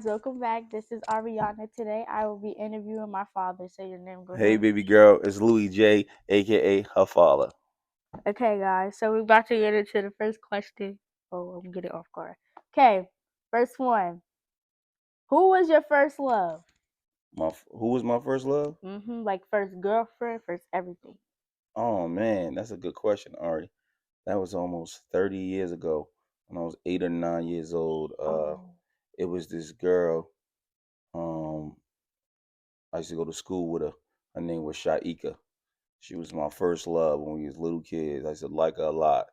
Welcome back. This is Ariana. Today I will be interviewing my father. Say your name. Go Hey, ahead. baby girl, it's Louis J, aka her father. Okay, guys. So we're about to get into the first question. Oh, I'm getting off guard. Okay, first one. Who was your first love? Who was my first love? Like first girlfriend, first everything. Oh man, that's a good question, Ari. That was almost 30 years ago when I was 8 or 9 years old. Oh. It was this girl. Um, I used to go to school with her. Her name was Shaika. She was my first love when we was little kids. I used to like her a lot.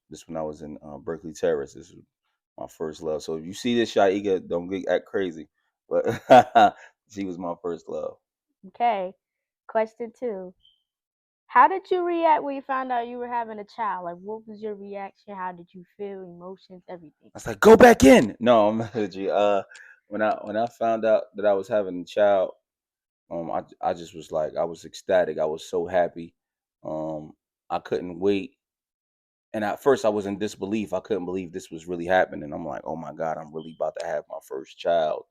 This when I was in Berkeley Terrace. This was my first love. So if you see this Shaika, don't get act crazy. But she was my first love. Okay. Question two. How did you react when you found out you were having a child? Like, what was your reaction? How did you feel? Emotions, everything. I was like, go back in. No, I'm not with you. When I found out that I was having a child, I just was like, I was ecstatic. I was so happy. Um, I couldn't wait. And at first, I was in disbelief. I couldn't believe this was really happening. I'm like, oh my God, I'm really about to have my first child,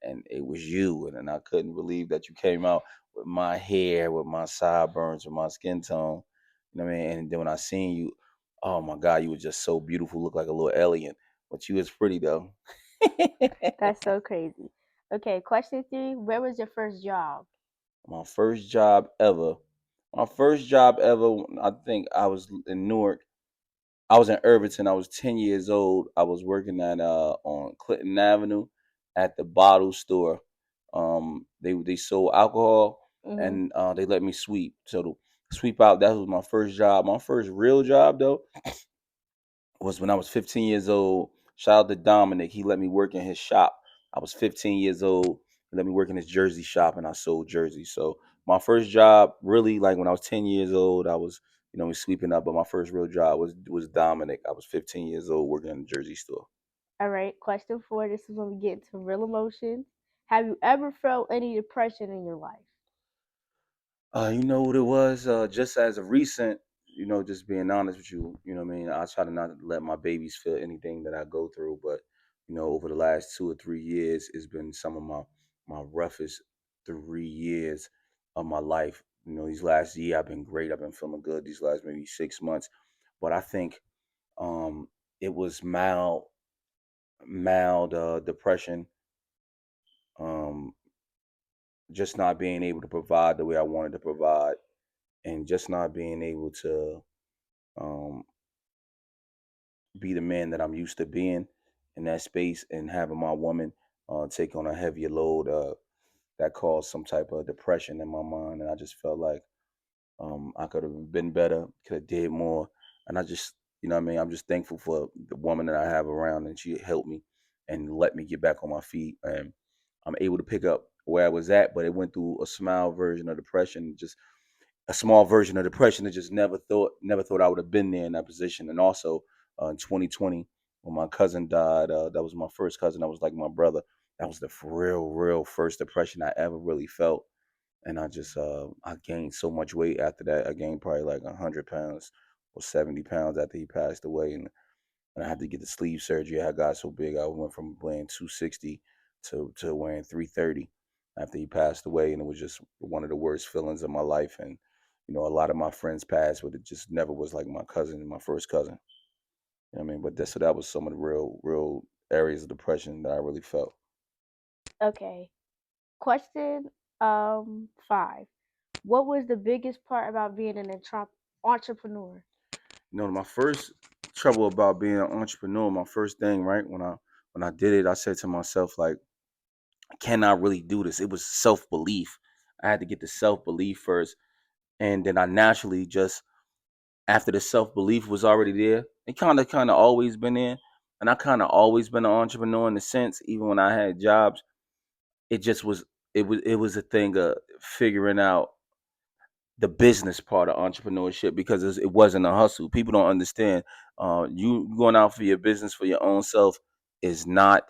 and it was you. And then I couldn't believe that you came out with my hair, with my sideburns, with my skin tone. You know what I mean? And then when I seen you, oh my God, you were just so beautiful, look like a little alien. But you was pretty though. That's so crazy. Okay, question three. Where was your first job? My first job ever. My first job ever. I think I was in Newark. I was in Irvington. I was 10 years old. I was working at on Clinton Avenue at the bottle store. They sold alcohol Mm-hmm. and they let me sweep. So to sweep out, that was my first job. My first real job though was when I was 15 years old. Shout out to Dominic. He let me work in his shop. I was 15 years old. He let me work in his jersey shop and I sold jerseys. So my first job, really, like when I was 10 years old, I was, sweeping up. But my first real job was Dominic. I was 15 years old working in a jersey store. All right, question four. This is when we get into real emotions. Have you ever felt any depression in your life? You know what it was? Just as of recent, just being honest with you, you know what I mean? I try to not let my babies feel anything that I go through, but over the last 2 or 3 years, it's been some of my roughest 3 years of my life. These last year I've been great. I've been feeling good these last maybe 6 months. But I think it was mild depression, um, just not being able to provide the way I wanted to provide and just not being able to um, be the man that I'm used to being in that space and having my woman take on a heavier load that caused some type of depression in my mind. And I just felt like I could have been better, could have did more. And I just, what I mean? I'm just thankful for the woman that I have around and she helped me and let me get back on my feet. And I'm able to pick up where I was at, but it went through a small version of depression, just a small version of depression. I just never thought I would have been there in that position. And also in 2020, when my cousin died, that was my first cousin. That was like my brother. That was the real first depression I ever really felt. And I gained so much weight after that. I gained probably like 100 pounds or 70 pounds after he passed away, and I had to get the sleeve surgery. I got so big, I went from weighing 260 to weighing 330 after he passed away, and it was just one of the worst feelings of my life. And a lot of my friends passed, but it just never was like my cousin, my first cousin. You know what I mean? But that was some of the real areas of depression that I really felt. Okay. Question five. What was the biggest part about being an entrepreneur? My first trouble about being an entrepreneur, my first thing, right, when I did it, I said to myself, like, can I really do this? It was self belief. I had to get the self belief first, and then I naturally just after the self belief was already there, it kind of always been there, and I kind of always been an entrepreneur in a sense. Even when I had jobs, it just was it was a thing of figuring out the business part of entrepreneurship because it wasn't a hustle. People don't understand. You going out for your business for your own self is not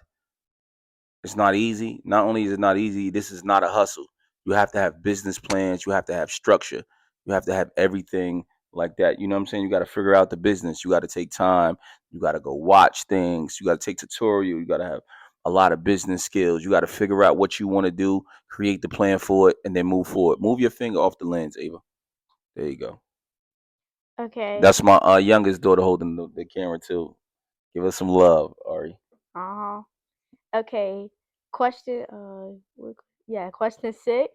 it's not easy. Not only is it not easy, this is not a hustle. You have to have business plans. You have to have structure. You have to have everything like that. You know what I'm saying? You got to figure out the business. You got to take time. You got to go watch things. You got to take tutorial. You got to have a lot of business skills. You got to figure out what you want to do, create the plan for it, and then move forward. Move your finger off the lens, Ava. There you go. Okay. That's my youngest daughter holding the camera too. Give us some love, Ari. Uh-huh. Okay. Question yeah, question 6.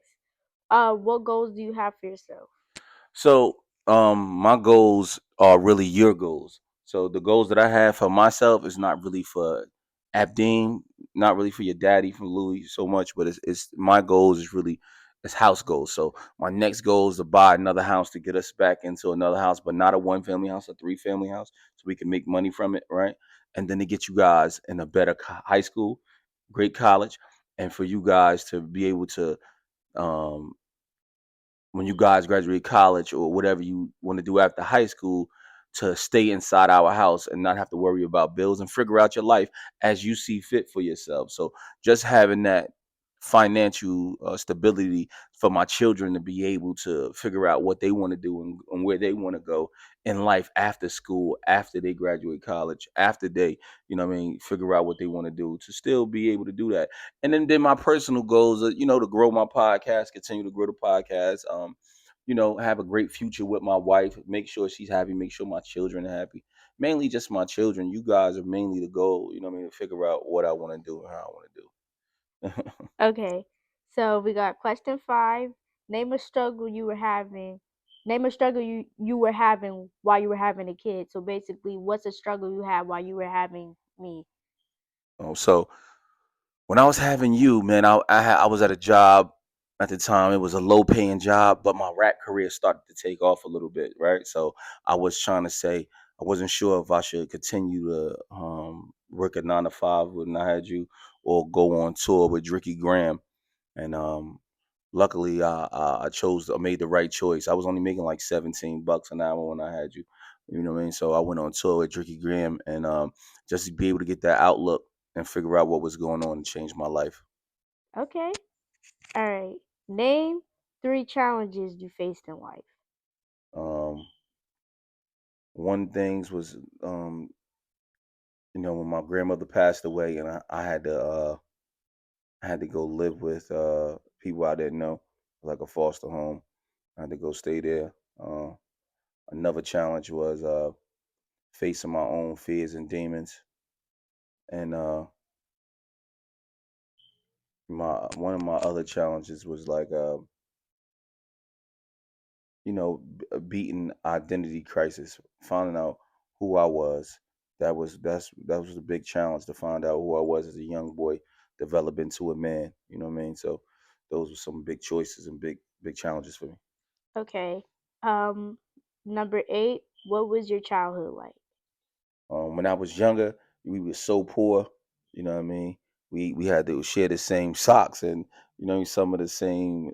What goals do you have for yourself? So, my goals are really your goals. So the goals that I have for myself is not really for Abdeen, not really for your daddy from Louis so much, but it's my goals is really it's house goals. So my next goal is to buy another house to get us back into another house, but not a one family house, a three family house, so we can make money from it, right? And then to get you guys in a better high school, great college, and for you guys to be able to um, when you guys graduate college or whatever you want to do after high school to stay inside our house and not have to worry about bills and figure out your life as you see fit for yourself. So just having that financial stability for my children to be able to figure out what they want to do and where they want to go in life after school, after they graduate college, after they, figure out what they want to do to still be able to do that. And then my personal goals are, to grow my podcast, continue to grow the podcast, have a great future with my wife, make sure she's happy, make sure my children are happy. Mainly just my children. You guys are mainly the goal, to figure out what I want to do and how I want to do. Okay. So we got question 5. Name a struggle you were having. Name a struggle you were having while you were having a kid. So basically, what's a struggle you had while you were having me? So when I was having you, man, I was at a job at the time. It was a low paying job, but my rap career started to take off a little bit, right? So I was trying to say I wasn't sure if I should continue to work a 9 to 5 when I had you, or go on tour with Ricky Graham. And luckily, I chose, I made the right choice. I was only making like $17 an hour when I had you. You know what I mean? So I went on tour with Ricky Graham, and just to be able to get that outlook and figure out what was going on and change my life. Okay. All right. Name 3 challenges you faced in life. Um, One things was, when my grandmother passed away, and I had to go live with people I didn't know, like a foster home. I had to go stay there. Another challenge was facing my own fears and demons, and my one of my other challenges was like, beating identity crisis, finding out who I was. That was a big challenge, to find out who I was as a young boy, develop into a man. You know what I mean? So those were some big choices and big challenges for me. Okay. Um Number 8, what was your childhood like? When I was younger, we were so poor. You know what I mean? We had to share the same socks, and some of the same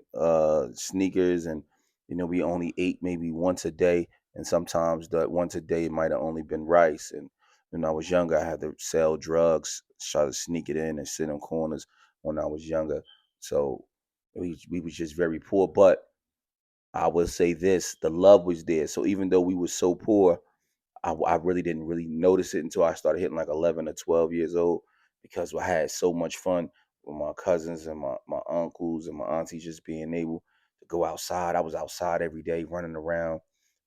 sneakers, and we only ate maybe once a day, and sometimes that once a day might have only been rice. And when I was younger, I had to sell drugs, try to sneak it in and sit on corners when I was younger. So we was just very poor. But I will say this: the love was there. So even though we were so poor, I really didn't really notice it until I started hitting like 11 or 12 years old, because I had so much fun with my cousins and my uncles and my aunties, just being able to go outside. I was outside every day running around,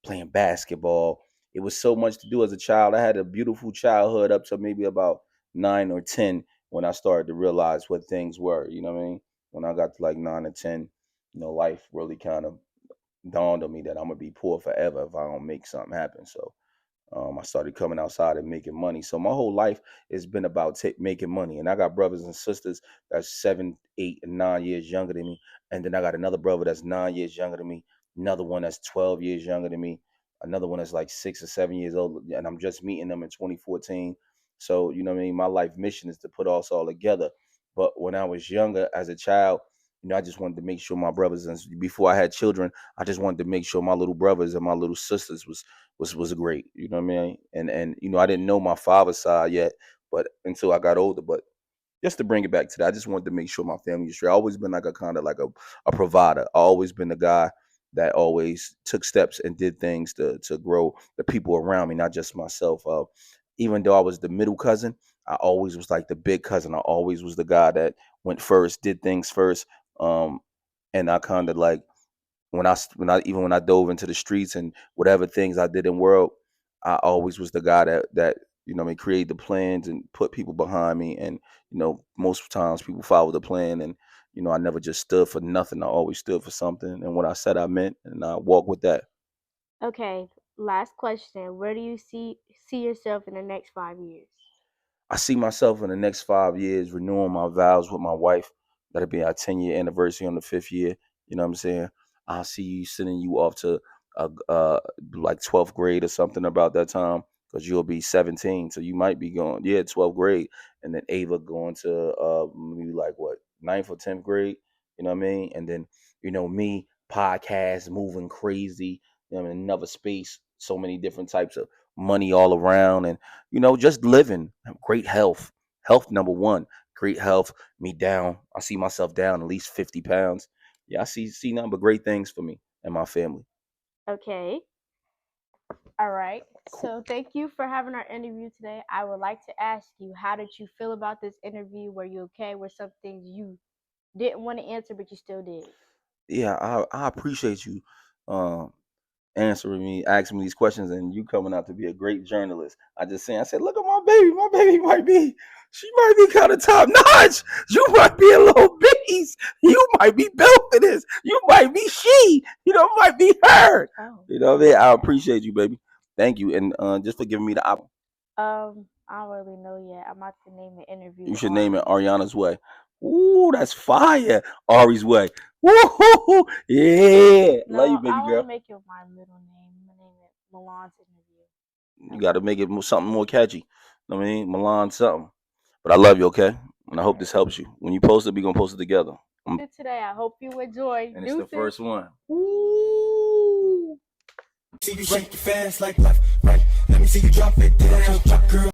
playing basketball. It was so much to do as a child. I had a beautiful childhood up to maybe about 9 or 10 when I started to realize what things were. You know what I mean? When I got to like 9 or 10, life really kind of dawned on me that I'm gonna be poor forever if I don't make something happen. So I started coming outside and making money. So my whole life has been about making money. And I got brothers and sisters that's 7, 8, and 9 years younger than me. And then I got another brother that's 9 years younger than me. Another one that's 12 years younger than me. Another one that's like 6 or 7 years old. And I'm just meeting them in 2014. So, you know what I mean? My life mission is to put us all together. But when I was younger as a child, I just wanted to make sure my brothers, and before I had children, I just wanted to make sure my little brothers and my little sisters was great. You know what I mean? And I didn't know my father's side yet, but until I got older. But just to bring it back to that, I just wanted to make sure my family was straight. I always been like a kind of like a provider. I always been the guy that always took steps and did things to grow the people around me, not just myself. Even though I was the middle cousin, I always was like the big cousin. I always was the guy that went first, did things first. Um, and I kind of like when I dove into the streets and whatever things I did in world, I always was the guy that what I mean, create the plans and put people behind me. And most times people follow the plan, and I never just stood for nothing. I always stood for something, and what I said I meant, and I walk with that. Okay, last question. Where do you see yourself in the next 5 years? I see myself in the next 5 years renewing my vows with my wife. That'll be our 10-year anniversary on the 5th year. You know what I'm saying? I see you sending you off to like 12th grade or something about that time, because you'll be 17. So you might be going, yeah, 12th grade. And then Ava going to maybe like what, 9th or 10th grade. You know what I mean? And then, me, podcast, moving crazy, in another space, so many different types of money all around. And just living, great health. Health number one. Great health. Me down. I see myself down at least 50 pounds. Yeah, I see nothing but great things for me and my family. Okay. All right. Cool. So thank you for having our interview today. I would like to ask you, how did you feel about this interview? Were you okay with some things you didn't want to answer, but you still did? Yeah, I appreciate you um, answering me, asking me these questions, and you coming out to be a great journalist. I said, look at my baby. My baby she might be kind of top notch. You might be a little beast. You might be built for this. You might be she. Might be her. Oh. You know what I mean? I appreciate you, baby. Thank you, and just for giving me the opportunity. I don't really know yet. I'm about to name the interview You should name it Ari. Ariana's Way. Ooh, that's fire. Ari's Way. Woo, yeah. Love you, No, baby I want to girl. make it my middle name. I'm gonna name it Milan's interview. You got to make it something more catchy. You know what I mean, Milan something. But I love you, okay? And I hope this helps you. When you post it, we gonna post it together. Today, I hope you enjoy. And it's the Deuces. first one. Ooh. See you shake it fast like life, right? Let me see you drop it down, drop girl.